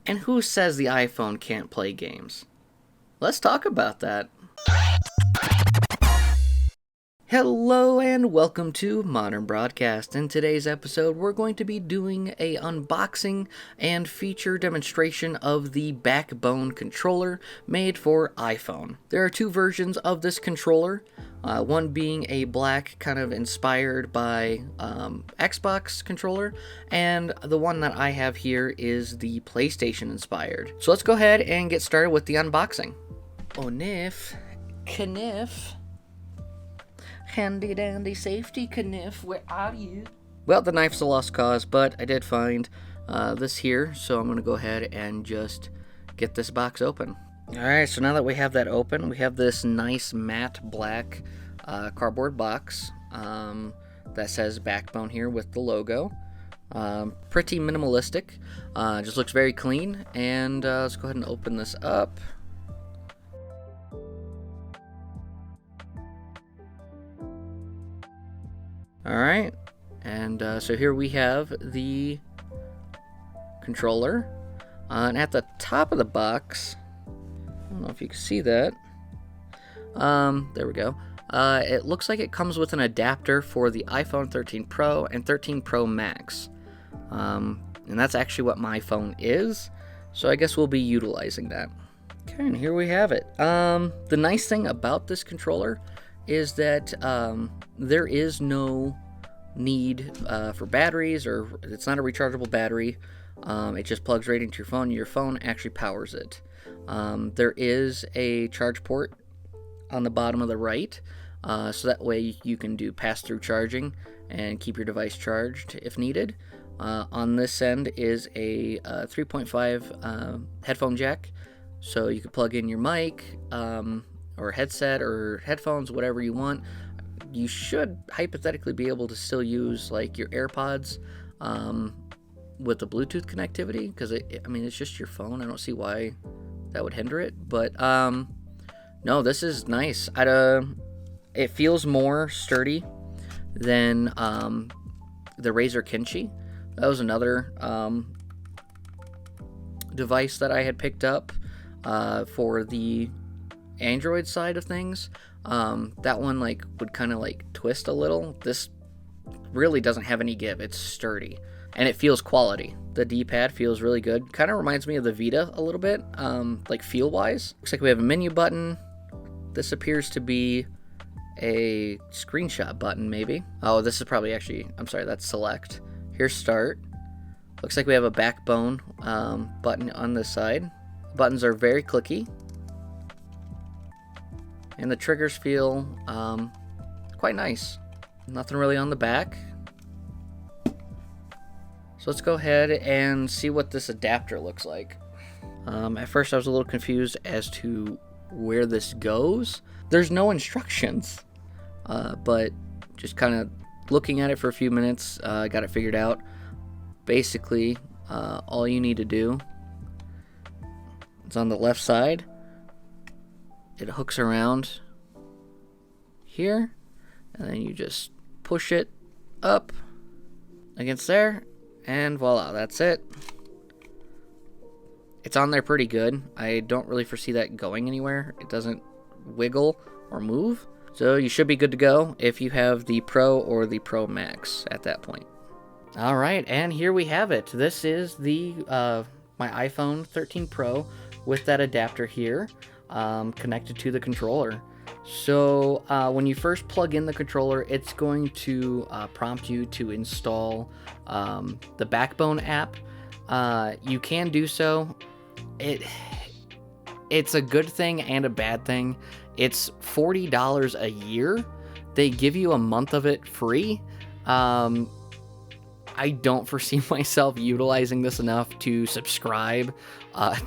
And who says the iPhone can't play games? Let's talk about that. Hello and welcome to Modern Broadcast. In today's episode, we're going to be doing a unboxing and feature demonstration of the BackBone controller made for iPhone. There are two versions of this controller, one being a black, kind of inspired by Xbox controller, and the one that I have here is the PlayStation inspired. So let's go ahead and get started with the unboxing. Onif, Kniff. Handy dandy safety kniff, where are you? Well, the knife's a lost cause, but I did find this here, so I'm going to go ahead and just get this box open. Alright, so now that we have that open, we have this nice matte black cardboard box that says BackBone here with the logo. Pretty minimalistic, just looks very clean, and let's go ahead and open this up. Alright, and so here we have the controller, and at the top of the box, I don't know if you can see that, there we go, it looks like it comes with an adapter for the iPhone 13 Pro and 13 Pro Max, and that's actually what my phone is, so I guess we'll be utilizing that. Okay, and here we have it. The nice thing about this controller is that there is no need for batteries, or it's not a rechargeable battery. It just plugs right into your phone. Your phone actually powers it. There is a charge port on the bottom of the right, so that way you can do pass-through charging and keep your device charged if needed. On this end is a 3.5 headphone jack, so you could plug in your mic, or headset or headphones, whatever you want. You should hypothetically be able to still use like your AirPods with the Bluetooth connectivity, because I mean, it's just your phone. I don't see why that would hinder it, but no, this is nice. It feels more sturdy than the Razer Kinshi. That was another device that I had picked up for the Android side of things. That one like would kind of like twist a little. This really doesn't have any give. It's sturdy and it feels quality. The D-pad feels really good. Kind of reminds me of the Vita a little bit, like feel wise. Looks like we have a menu button. This appears to be a screenshot button, maybe. Oh, this is probably actually, I'm sorry, that's select. Here's start. Looks like we have a BackBone button on this side. Buttons are very clicky, and the triggers feel quite nice. Nothing really on the back. So let's go ahead and see what this adapter looks like. At first I was a little confused as to where this goes. There's no instructions, but just kind of looking at it for a few minutes, I got it figured out. Basically, all you need to do is on the left side, it hooks around here, and then you just push it up against there, and voila, that's it. It's on there pretty good. I don't really foresee that going anywhere. It doesn't wiggle or move, so you should be good to go if you have the Pro or the Pro Max at that point. Alright, and here we have it. This is the my iPhone 13 Pro with that adapter here, connected to the controller. So when you first plug in the controller, it's going to prompt you to install the BackBone app. You can do so. It's a good thing and a bad thing. It's $40 a year. They give you a month of it free. I don't foresee myself utilizing this enough to subscribe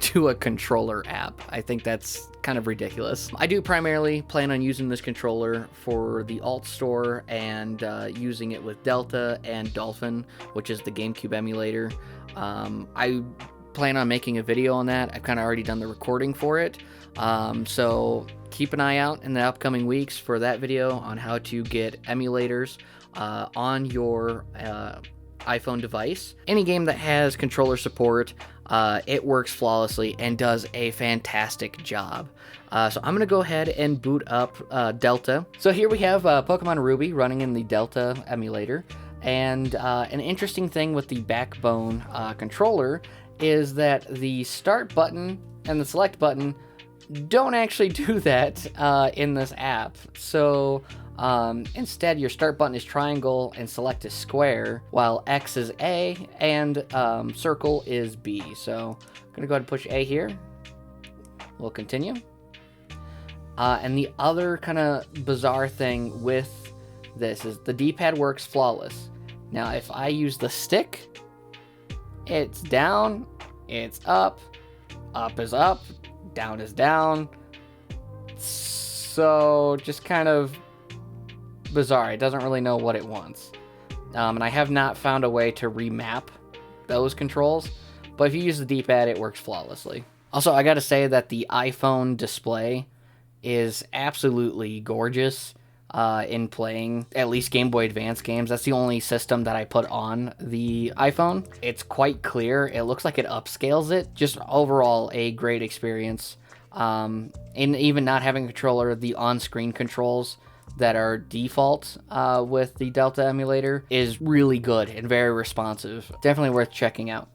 to a controller app. I think that's kind of ridiculous. I do primarily plan on using this controller for the alt store and using it with Delta and Dolphin, which is the GameCube emulator. I plan on making a video on that. I've kind of already done the recording for it. So keep an eye out in the upcoming weeks for that video on how to get emulators on your iPhone device. Any game that has controller support, it works flawlessly and does a fantastic job. So I'm going to go ahead and boot up Delta. So here we have Pokemon Ruby running in the Delta emulator. And an interesting thing with the BackBone controller is that the start button and the select button don't actually do that in this app. So instead, your start button is triangle and select is square, while X is A and circle is B. So I'm going to go ahead and push A here. We'll continue. And the other kind of bizarre thing with this is the D-pad works flawless. Now, if I use the stick, it's down, it's up is up, down is down. So just kind of bizarre. It doesn't really know what it wants. And I have not found a way to remap those controls, but if you use the D-pad, it works flawlessly. Also, I gotta say that the iPhone display is absolutely gorgeous in playing at least Game Boy Advance games. That's the only system that I put on the iPhone. It's quite clear. It looks like it upscales it. Just overall a great experience. And even not having a controller, the on-screen controls that are default with the Delta emulator is really good and very responsive. Definitely worth checking out.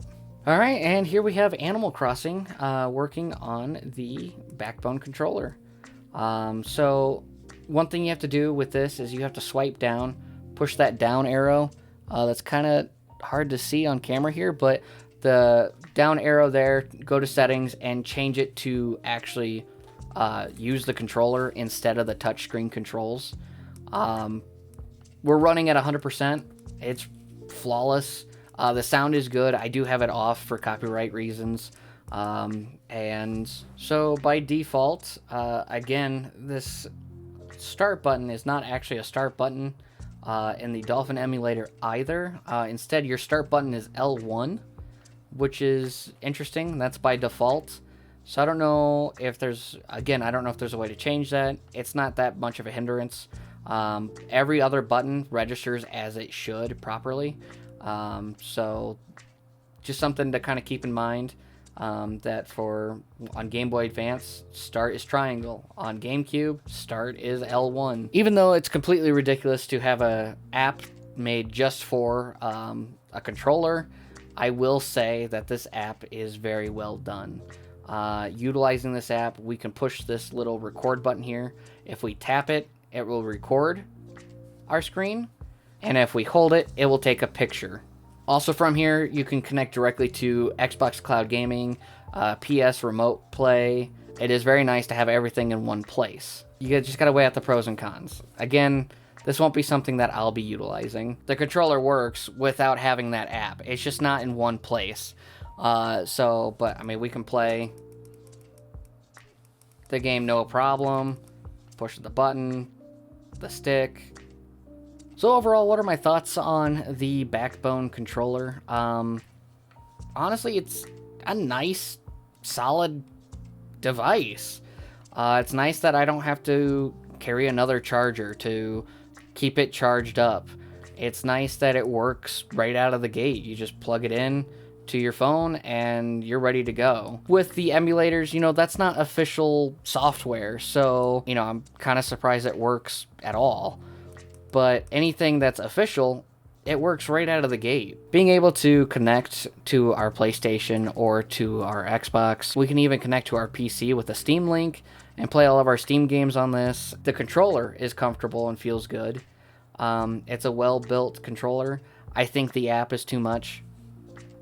All right, and here we have Animal Crossing working on the BackBone controller. So one thing you have to do with this is you have to swipe down, push that down arrow. That's kind of hard to see on camera here, but the down arrow there, go to settings and change it to actually use the controller instead of the touchscreen controls. We're running at 100%. It's flawless. The sound is good. I do have it off for copyright reasons. And so by default, again, this start button is not actually a start button in the Dolphin emulator either. Instead, your start button is L1, which is interesting. That's by default. So I don't know if there's, again, I don't know if there's a way to change that. It's not that much of a hindrance. Every other button registers as it should properly. So just something to kind of keep in mind, that on Game Boy Advance, start is triangle. On GameCube, start is L1. Even though it's completely ridiculous to have a app made just for a controller, I will say that this app is very well done. Utilizing this app, we can push this little record button here. If we tap it, it will record our screen, and if we hold it, it will take a picture. Also from here, you can connect directly to Xbox Cloud Gaming, PS Remote Play. It is very nice to have everything in one place. You just gotta weigh out the pros and cons. Again, this won't be something that I'll be utilizing. The controller works without having that app. It's just not in one place. But I mean, we can play the game no problem. Push the button, the stick. So overall, what are my thoughts on the BackBone controller? Honestly, it's a nice, solid device. It's nice that I don't have to carry another charger to keep it charged up. It's nice that it works right out of the gate. You just plug it in to your phone and you're ready to go. With the emulators, that's not official software, so, I'm kind of surprised it works at all. But anything that's official, it works right out of the gate. Being able to connect to our PlayStation or to our Xbox, we can even connect to our PC with a Steam Link and play all of our Steam games on this. The controller is comfortable and feels good. It's a well-built controller. I think the app is too much.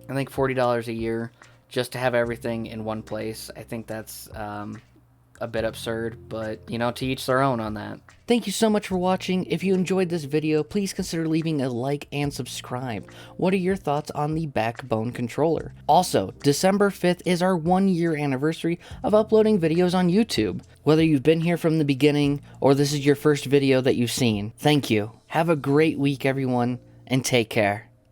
I think $40 a year just to have everything in one place. I think that's a bit absurd, but, to each their own on that. Thank you so much for watching. If you enjoyed this video, please consider leaving a like and subscribe. What are your thoughts on the BackBone controller? Also, December 5th is our 1-year anniversary of uploading videos on YouTube. Whether you've been here from the beginning or this is your first video that you've seen, thank you. Have a great week, everyone, and take care.